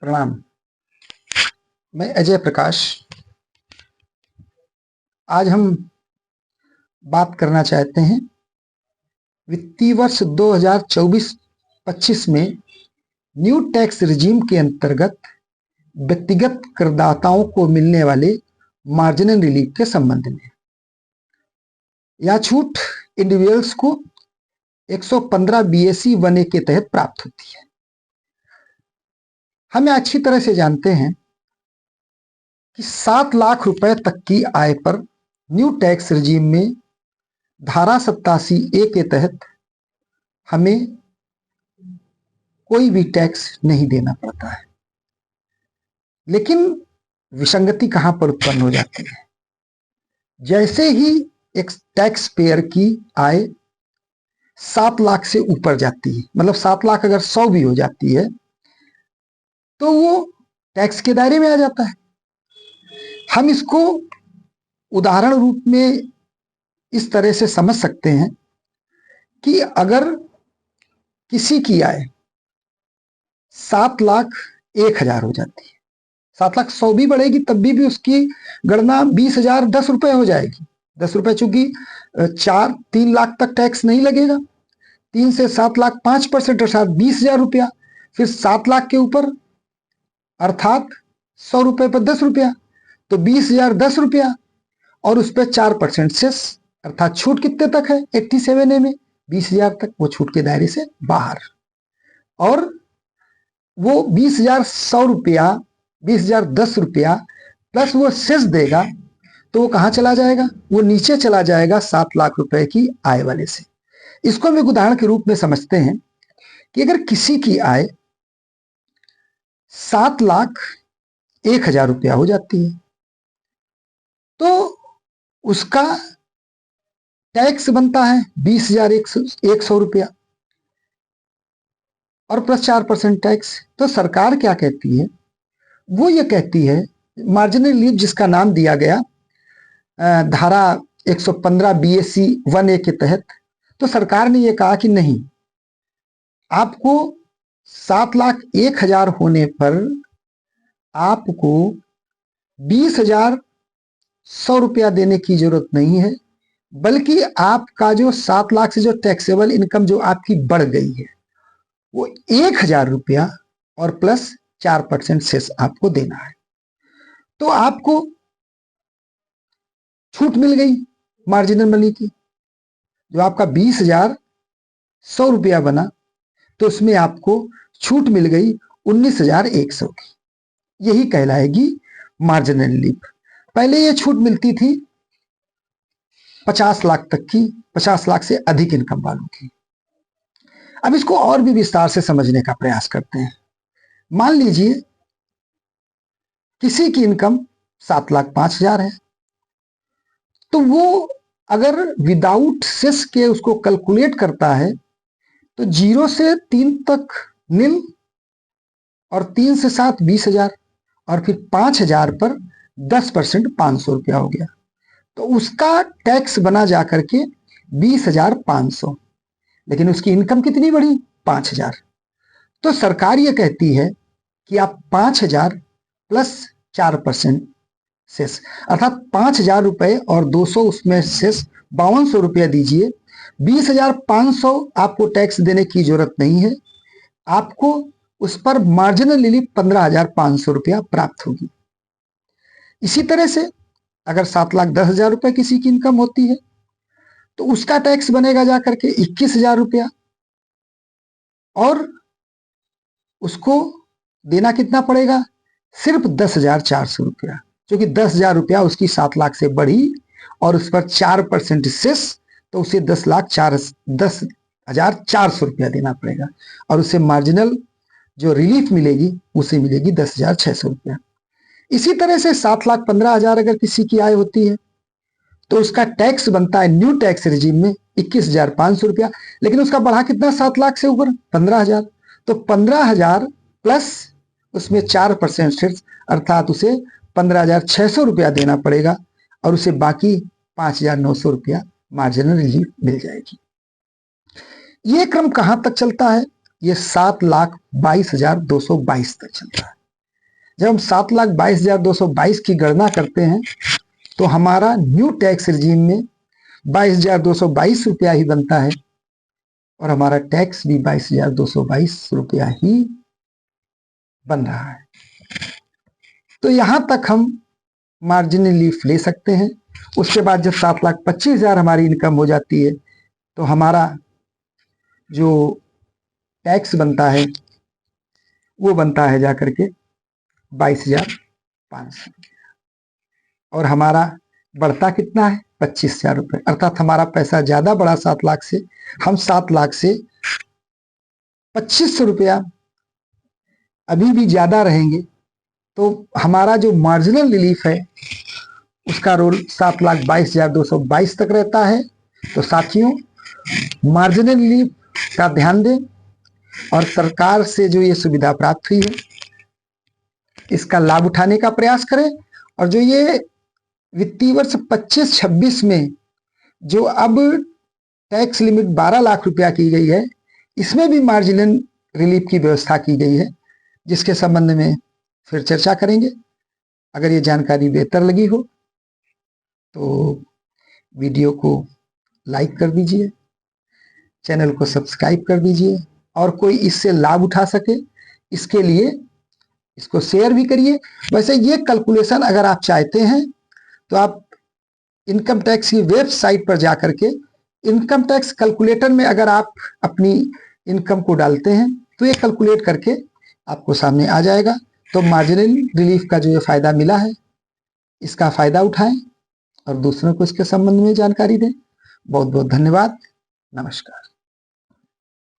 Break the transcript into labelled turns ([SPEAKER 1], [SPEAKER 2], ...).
[SPEAKER 1] प्रणाम। मैं अजय प्रकाश। आज हम बात करना चाहते हैं वित्तीय वर्ष 2024-25 में न्यू टैक्स रिजीम के अंतर्गत व्यक्तिगत करदाताओं को मिलने वाले मार्जिनल रिलीफ के संबंध में। यह छूट इंडिविजुअल्स को 115 BAC 1A के तहत प्राप्त होती है। हम अच्छी तरह से जानते हैं कि 7 लाख रुपए तक की आय पर न्यू टैक्स रिजीम में धारा 87A के तहत हमें कोई भी टैक्स नहीं देना पड़ता है। लेकिन विसंगति कहां पर उत्पन्न हो जाती है? जैसे ही एक टैक्स पेयर की आय 7 लाख से ऊपर जाती है, मतलब 7 लाख अगर 100 भी हो जाती है तो वो टैक्स के दायरे में आ जाता है। हम इसको उदाहरण रूप में इस तरह से समझ सकते हैं कि अगर किसी की आय 7,01,000 हो जाती है, 7,100,000 भी बढ़ेगी तब भी उसकी गणना 20,000 10 रुपए हो जाएगी। 10 रुपए चूंकि 3 लाख तक टैक्स नहीं लगेगा, 3 से 7 लाख 5% अर्थात 20,000 रुपया, फिर 7 लाख के ऊपर अर्थात 100 रुपए पर 10 रुपया, तो 20,000 10 रुपया और उस पर 4% सेस, अर्थात छूट कितने तक है 87A में 20,000 तक, वो छूट के दायरे से बाहर। और वो 20,100 रुपया, 20,000 10 रुपया प्लस वो सेस देगा तो वो कहां चला जाएगा? वो नीचे चला जाएगा 7 लाख रुपए की आय वाले से। इसको हम एक उदाहरण के रूप में समझते हैं कि अगर किसी की आय 7,01,000 रुपया हो जाती है तो उसका टैक्स बनता है 20,100 रुपया और प्लस 4% टैक्स। तो सरकार क्या कहती है? वो ये कहती है, मार्जिनल रिलीफ जिसका नाम दिया गया धारा 115 BAC 1A के तहत, तो सरकार ने ये कहा कि नहीं, आपको 7,01,000 होने पर आपको 20,100 रुपया देने की जरूरत नहीं है, बल्कि आपका जो 7 लाख से जो टैक्सेबल इनकम जो आपकी बढ़ गई है वो 1,000 रुपया और प्लस 4% सेस आपको देना है। तो आपको छूट मिल गई मार्जिनल मनी की। जो आपका 20,100 रुपया बना तो उसमें आपको छूट मिल गई 19,100 की। यही कहलाएगी मार्जिनल रिलीफ। पहले ये छूट मिलती थी 50 लाख तक की, 50 लाख से अधिक इनकम वालों की। अब इसको और भी विस्तार से समझने का प्रयास करते हैं। मान लीजिए किसी की इनकम 7,05,000 है, तो वो अगर विदाउट सेस के उसको कैलकुलेट करता है तो 0 से 3 तक नील, और 3 से 7 20,000 और फिर 5,000 पर 10% 500 रुपया हो गया। तो उसका टैक्स बना जाकर के 20,500, लेकिन उसकी इनकम कितनी बढ़ी? 5,000। तो सरकार ये कहती है कि आप 5,000 प्लस 4% सेस, अर्थात 5,000 रुपए और 200 उसमें सेस 5,200 रुपया दीजिए। 20,500 आपको टैक्स देने की जरूरत नहीं है, आपको उस पर मार्जिनल रिलीफ 15,500 रुपया प्राप्त होगी। इसी तरह से अगर 7,10,000 रुपए किसी की इनकम होती है तो उसका टैक्स बनेगा जाकर के 21,000 रुपया, और उसको देना कितना पड़ेगा? सिर्फ 10,400 रुपया, क्योंकि 10,000 रुपया उसकी 7 लाख से बढ़ी और उस पर 4% सेस, तो उसे 10,400 रुपया देना पड़ेगा, और उसे मार्जिनल जो रिलीफ मिलेगी उसे मिलेगी 10,600 रुपया। इसी तरह से 7,15,000 अगर किसी की आय होती है तो उसका टैक्स बनता है न्यू टैक्स रिजीम में 21,500 रुपया, लेकिन उसका बढ़ा कितना 7 लाख से ऊपर? 15,000। तो 15,000 प्लस उसमें 4% सेस, अर्थात उसे 15,600 रुपया देना पड़ेगा, और उसे बाकी 5,900 रुपया मार्जिनल रिलीफ मिल जाएगी। ये क्रम कहां तक चलता है? ये 7,22,222 तक चलता है। जब हम 7,22,222 की गणना करते हैं तो हमारा न्यू टैक्स रिजीम में 22,222 रुपया ही बनता है और हमारा टैक्स भी 22,222 रुपया ही बन रहा है। तो यहां तक हम मार्जिन रिलीफ ले सकते हैं। उसके बाद जब 7,25,000 हमारी इनकम हो जाती है तो हमारा जो टैक्स बनता है वो बनता है जाकर के 22,500 और हमारा बढ़ता कितना है 25,000 रुपये, अर्थात हमारा पैसा ज्यादा बढ़ा 7 लाख से। हम 7 लाख से 2,500 रुपया अभी भी ज्यादा रहेंगे तो हमारा जो मार्जिनल रिलीफ है उसका रोल 7,22,222 तक रहता है। तो साथियों, मार्जिनल रिलीफ का ध्यान दें और सरकार से जो ये सुविधा प्राप्त हुई है इसका लाभ उठाने का प्रयास करें। और जो ये वित्तीय वर्ष 25-26 में जो अब टैक्स लिमिट 12 लाख रुपया की गई है, इसमें भी मार्जिनल रिलीफ की व्यवस्था की गई है, जिसके संबंध में फिर चर्चा करेंगे। अगर ये जानकारी बेहतर लगी हो तो वीडियो को लाइक कर दीजिए, चैनल को सब्सक्राइब कर दीजिए और कोई इससे लाभ उठा सके इसके लिए इसको शेयर भी करिए। वैसे ये कैलकुलेशन अगर आप चाहते हैं तो आप इनकम टैक्स की वेबसाइट पर जाकर के इनकम टैक्स कैलकुलेटर में अगर आप अपनी इनकम को डालते हैं तो ये कैलकुलेट करके आपको सामने आ जाएगा। तो मार्जिनल रिलीफ का जो ये फायदा मिला है इसका फायदा उठाएं और दूसरों को इसके संबंध में जानकारी दें। बहुत बहुत धन्यवाद। नमस्कार।